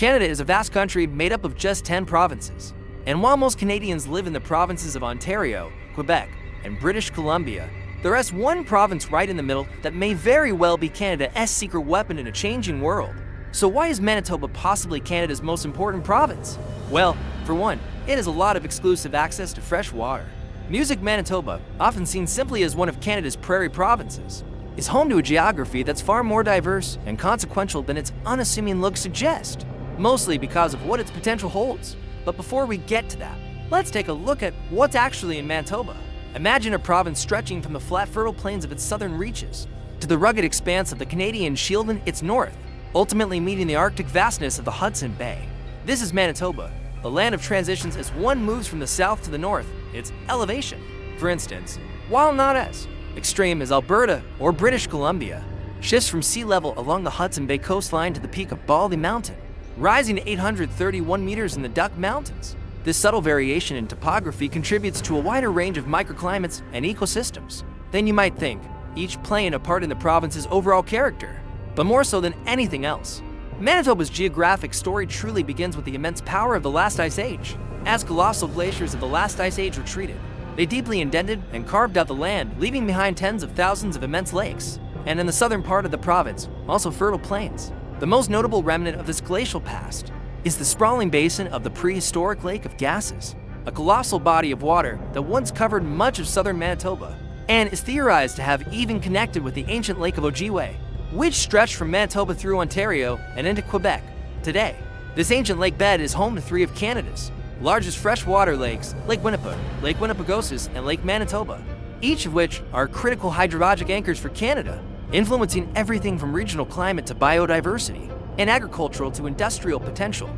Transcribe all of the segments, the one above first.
Canada is a vast country made up of just 10 provinces. And while most Canadians live in the provinces of Ontario, Quebec, and British Columbia, there is one province right in the middle that may very well be Canada's secret weapon in a changing world. So why is Manitoba possibly Canada's most important province? Well, for one, it has a lot of exclusive access to fresh water. Music Manitoba, often seen simply as one of Canada's prairie provinces, is home to a geography that's far more diverse and consequential than its unassuming looks suggest, mostly because of what its potential holds. But before we get to that, let's take a look at what's actually in Manitoba. Imagine a province stretching from the flat, fertile plains of its southern reaches to the rugged expanse of the Canadian Shield in its north, ultimately meeting the Arctic vastness of the Hudson Bay. This is Manitoba, a land of transitions as one moves from the south to the north, its elevation. For instance, while not as extreme as Alberta or British Columbia, shifts from sea level along the Hudson Bay coastline to the peak of Baldy Mountain, rising to 831 meters in the Duck Mountains. This subtle variation in topography contributes to a wider range of microclimates and ecosystems than you might think, each playing a part in the province's overall character. But more so than anything else, Manitoba's geographic story truly begins with the immense power of the last ice age. As colossal glaciers of the last ice age retreated, they deeply indented and carved out the land, leaving behind tens of thousands of immense lakes, and in the southern part of the province, also fertile plains. The most notable remnant of this glacial past is the sprawling basin of the prehistoric Lake of Gases, a colossal body of water that once covered much of southern Manitoba, and is theorized to have even connected with the ancient Lake of Ojibwe, which stretched from Manitoba through Ontario and into Quebec. Today, this ancient lake bed is home to three of Canada's largest freshwater lakes, Lake Winnipeg, Lake Winnipegosis, and Lake Manitoba, each of which are critical hydrologic anchors for Canada, influencing everything from regional climate to biodiversity and agricultural to industrial potential.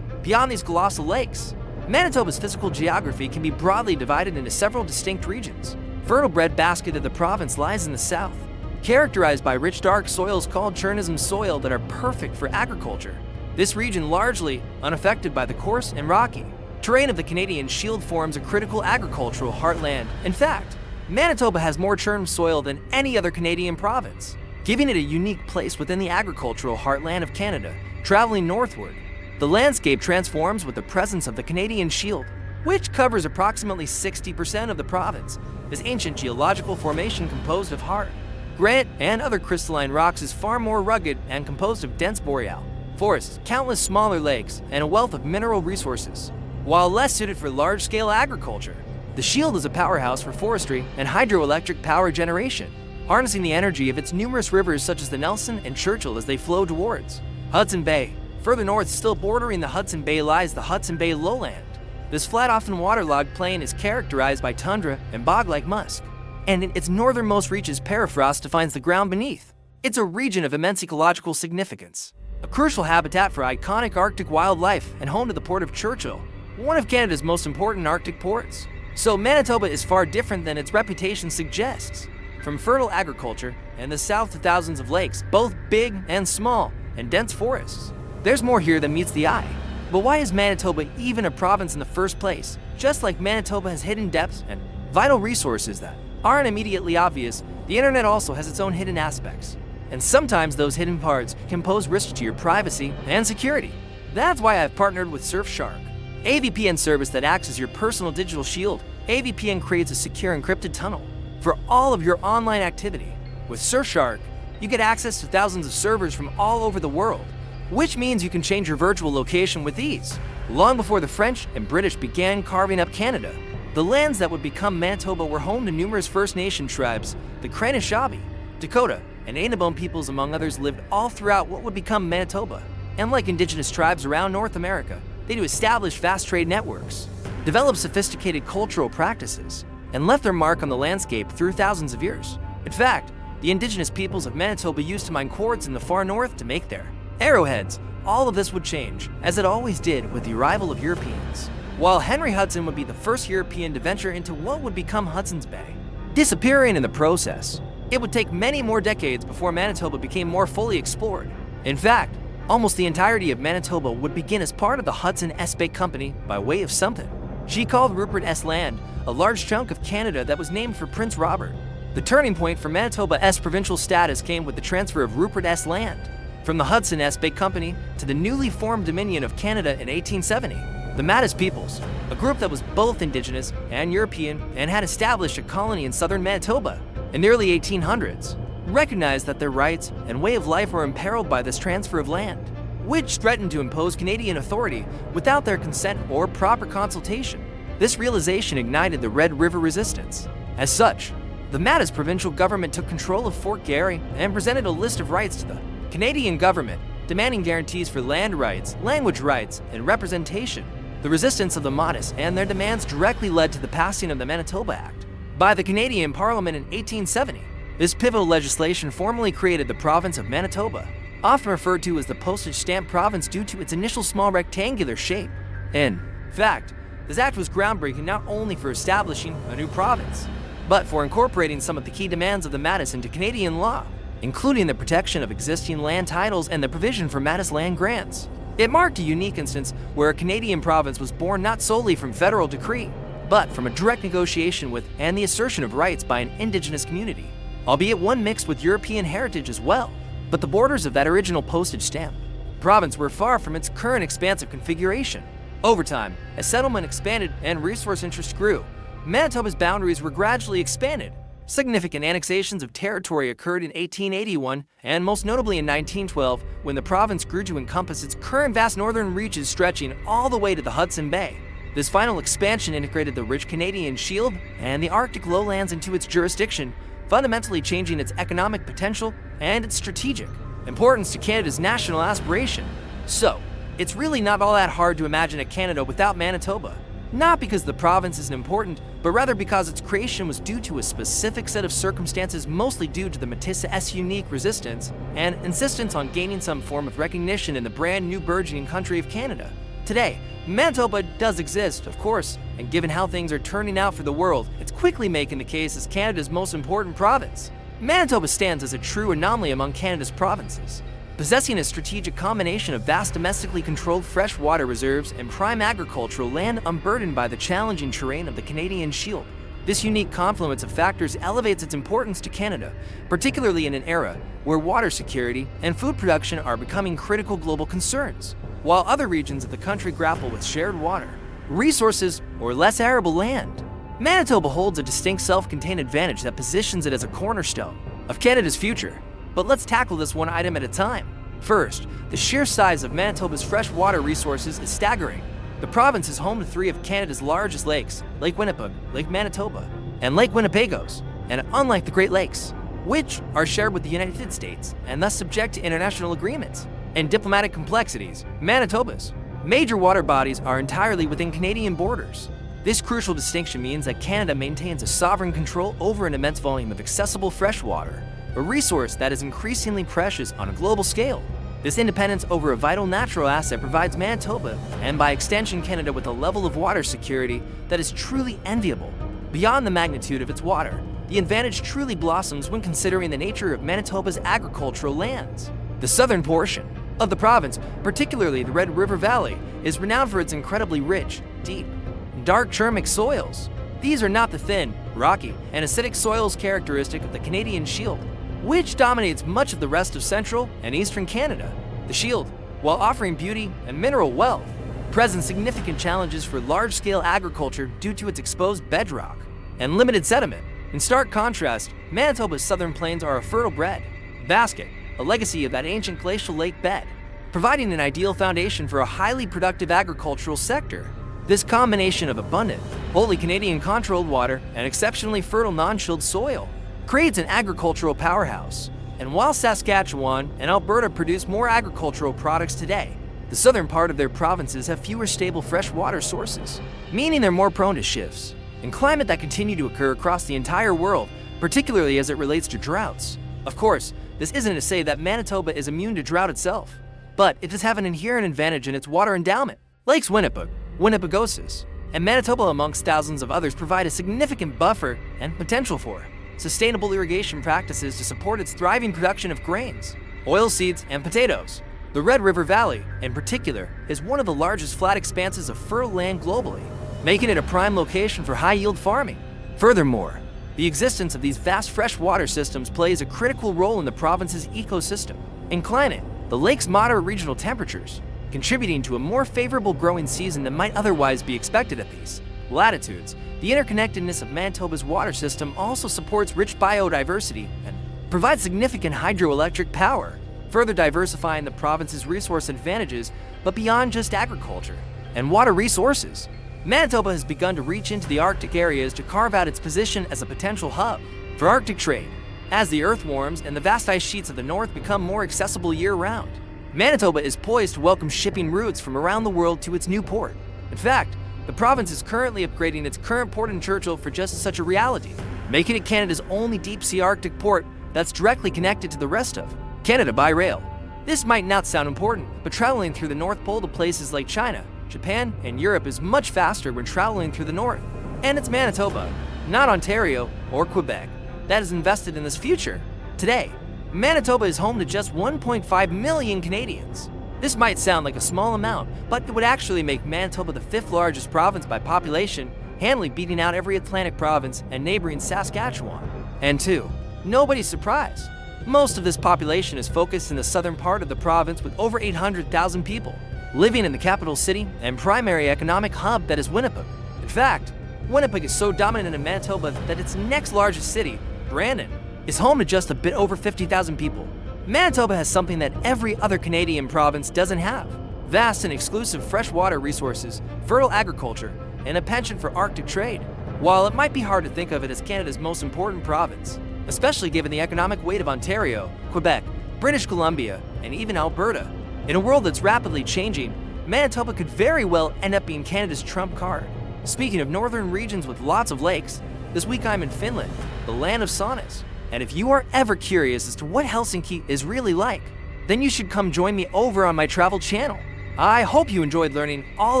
Beyond these colossal lakes, Manitoba's physical geography can be broadly divided into several distinct regions. Fertile breadbasket of the province lies in the south, characterized by rich dark soils called Chernism soil that are perfect for agriculture. This region, largely unaffected by the coarse and rocky terrain of the Canadian Shield, forms a critical agricultural heartland. In fact, Manitoba has more churn soil than any other Canadian province, giving it a unique place within the agricultural heartland of Canada. Traveling northward, the landscape transforms with the presence of the Canadian Shield, which covers approximately 60% of the province. This ancient geological formation composed of hard granite and other crystalline rocks is far more rugged and composed of dense boreal forests, countless smaller lakes, and a wealth of mineral resources. While less suited for large-scale agriculture, the Shield is a powerhouse for forestry and hydroelectric power generation, harnessing the energy of its numerous rivers such as the Nelson and Churchill as they flow towards Hudson Bay. Further north, still bordering the Hudson Bay, lies the Hudson Bay lowland. This flat, often waterlogged plain is characterized by tundra and bog-like musk, and in its northernmost reaches, permafrost defines the ground beneath. It's a region of immense ecological significance, a crucial habitat for iconic Arctic wildlife and home to the Port of Churchill, one of Canada's most important Arctic ports. So Manitoba is far different than its reputation suggests. From fertile agriculture in the south to thousands of lakes, both big and small, and dense forests, there's more here than meets the eye. But why is Manitoba even a province in the first place? Just like Manitoba has hidden depths and vital resources that aren't immediately obvious, the internet also has its own hidden aspects. And sometimes those hidden parts can pose risks to your privacy and security. That's why I've partnered with Surfshark, a VPN service that acts as your personal digital shield. A VPN creates a secure encrypted tunnel for all of your online activity. With Surfshark, you get access to thousands of servers from all over the world, which means you can change your virtual location with ease. Long before the French and British began carving up Canada, the lands that would become Manitoba were home to numerous First Nation tribes. The Anishinaabe, Dakota, and Annabone peoples, among others, lived all throughout what would become Manitoba. And like indigenous tribes around North America, they do establish vast trade networks, develop sophisticated cultural practices, and left their mark on the landscape through thousands of years. In fact, the indigenous peoples of Manitoba used to mine quartz in the far north to make their arrowheads. All of this would change, as it always did with the arrival of Europeans, while Henry Hudson would be the first European to venture into what would become Hudson's Bay, disappearing in the process. It would take many more decades before Manitoba became more fully explored. In fact, almost the entirety of Manitoba would begin as part of the Hudson S. Bay Company by way of something she called Rupert S. Land, a large chunk of Canada that was named for Prince Robert. The turning point for Manitoba's provincial status came with the transfer of Rupert S. Land. From the Hudson's Bay Company to the newly formed Dominion of Canada in 1870, the Mattis peoples, a group that was both Indigenous and European and had established a colony in southern Manitoba in the early 1800s, recognized that their rights and way of life were imperiled by this transfer of land, which threatened to impose Canadian authority without their consent or proper consultation. This realization ignited the Red River Resistance. As such, the Mattis provincial government took control of Fort Garry and presented a list of rights to the Canadian government, demanding guarantees for land rights, language rights, and representation. The resistance of the Mattis and their demands directly led to the passing of the Manitoba Act by the Canadian Parliament in 1870. This pivotal legislation formally created the province of Manitoba, often referred to as the postage stamp province due to its initial small rectangular shape. In fact, this act was groundbreaking not only for establishing a new province, but for incorporating some of the key demands of the Mattis into Canadian law, including the protection of existing land titles and the provision for Mattis land grants. It marked a unique instance where a Canadian province was born not solely from federal decree, but from a direct negotiation with and the assertion of rights by an Indigenous community, albeit one mixed with European heritage as well. But the borders of that original postage stamp province were far from its current expansive configuration. Over time, as settlement expanded and resource interests grew, Manitoba's boundaries were gradually expanded. Significant annexations of territory occurred in 1881 and most notably in 1912 when the province grew to encompass its current vast northern reaches stretching all the way to the Hudson Bay. This final expansion integrated the rich Canadian Shield and the Arctic lowlands into its jurisdiction, fundamentally changing its economic potential and its strategic importance to Canada's national aspiration. So, it's really not all that hard to imagine a Canada without Manitoba. Not because the province isn't important, but rather because its creation was due to a specific set of circumstances, mostly due to the Métis' unique resistance and insistence on gaining some form of recognition in the brand new burgeoning country of Canada. Today, Manitoba does exist, of course, and given how things are turning out for the world, it's quickly making the case as Canada's most important province. Manitoba stands as a true anomaly among Canada's provinces, possessing a strategic combination of vast domestically controlled freshwater reserves and prime agricultural land unburdened by the challenging terrain of the Canadian Shield. This unique confluence of factors elevates its importance to Canada, particularly in an era where water security and food production are becoming critical global concerns. While other regions of the country grapple with shared water, resources, or less arable land, Manitoba holds a distinct self-contained advantage that positions it as a cornerstone of Canada's future. But let's tackle this one item at a time. First, the sheer size of Manitoba's freshwater resources is staggering. The province is home to three of Canada's largest lakes, Lake Winnipeg, Lake Manitoba, and Lake Winnipegos. And unlike the Great Lakes, which are shared with the United States and thus subject to international agreements and diplomatic complexities, Manitoba's major water bodies are entirely within Canadian borders. This crucial distinction means that Canada maintains a sovereign control over an immense volume of accessible fresh water, a resource that is increasingly precious on a global scale. This independence over a vital natural asset provides Manitoba, and by extension Canada, with a level of water security that is truly enviable. Beyond the magnitude of its water, the advantage truly blossoms when considering the nature of Manitoba's agricultural lands. The southern portion of the province, particularly the Red River Valley, is renowned for its incredibly rich, deep, and dark chermic soils. These are not the thin, rocky, and acidic soils characteristic of the Canadian Shield, which dominates much of the rest of central and eastern Canada. The Shield, while offering beauty and mineral wealth, presents significant challenges for large-scale agriculture due to its exposed bedrock and limited sediment. In stark contrast, Manitoba's southern plains are a fertile bread basket, a legacy of that ancient glacial lake bed, providing an ideal foundation for a highly productive agricultural sector. This combination of abundant, wholly Canadian-controlled water and exceptionally fertile non-chilled soil creates an agricultural powerhouse. And while Saskatchewan and Alberta produce more agricultural products today, the southern part of their provinces have fewer stable freshwater sources, meaning they're more prone to shifts in climate that continue to occur across the entire world, particularly as it relates to droughts. Of course, this isn't to say that Manitoba is immune to drought itself, but it does have an inherent advantage in its water endowment. Lakes Winnipeg, Winnipegosis, and Manitoba, amongst thousands of others, provide a significant buffer and potential for sustainable irrigation practices to support its thriving production of grains, oilseeds, and potatoes. The Red River Valley, in particular, is one of the largest flat expanses of fertile land globally, making it a prime location for high-yield farming. Furthermore, the existence of these vast freshwater systems plays a critical role in the province's ecosystem. In climate the lake's moderate regional temperatures, contributing to a more favorable growing season than might otherwise be expected at these latitudes. The interconnectedness of Manitoba's water system also supports rich biodiversity and provides significant hydroelectric power, further diversifying the province's resource advantages. But beyond just agriculture and water resources, Manitoba has begun to reach into the Arctic areas to carve out its position as a potential hub for Arctic trade. As the Earth warms and the vast ice sheets of the north become more accessible year-round, Manitoba is poised to welcome shipping routes from around the world to its new port. In fact, the province is currently upgrading its current port in Churchill for just such a reality, making it Canada's only deep-sea Arctic port that's directly connected to the rest of Canada by rail. This might not sound important, but traveling through the North Pole to places like China, Japan, and Europe is much faster when traveling through the north. And it's Manitoba, not Ontario or Quebec, that is invested in this future. Today, Manitoba is home to just 1.5 million Canadians. This might sound like a small amount, but it would actually make Manitoba the 5th largest province by population, handily beating out every Atlantic province and neighboring Saskatchewan. And two, nobody's surprised. Most of this population is focused in the southern part of the province, with over 800,000 people living in the capital city and primary economic hub that is Winnipeg. In fact, Winnipeg is so dominant in Manitoba that its next largest city, Brandon, is home to just a bit over 50,000 people. Manitoba has something that every other Canadian province doesn't have: vast and exclusive freshwater resources, fertile agriculture, and a penchant for Arctic trade. While it might be hard to think of it as Canada's most important province, especially given the economic weight of Ontario, Quebec, British Columbia, and even Alberta, in a world that's rapidly changing, Manitoba could very well end up being Canada's trump card. Speaking of northern regions with lots of lakes, this week I'm in Finland, the land of saunas. And if you are ever curious as to what Helsinki is really like, then you should come join me over on my travel channel. I hope you enjoyed learning all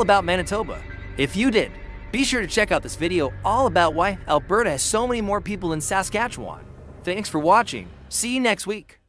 about Manitoba. If you did, be sure to check out this video all about why Alberta has so many more people than Saskatchewan. Thanks for watching. See you next week.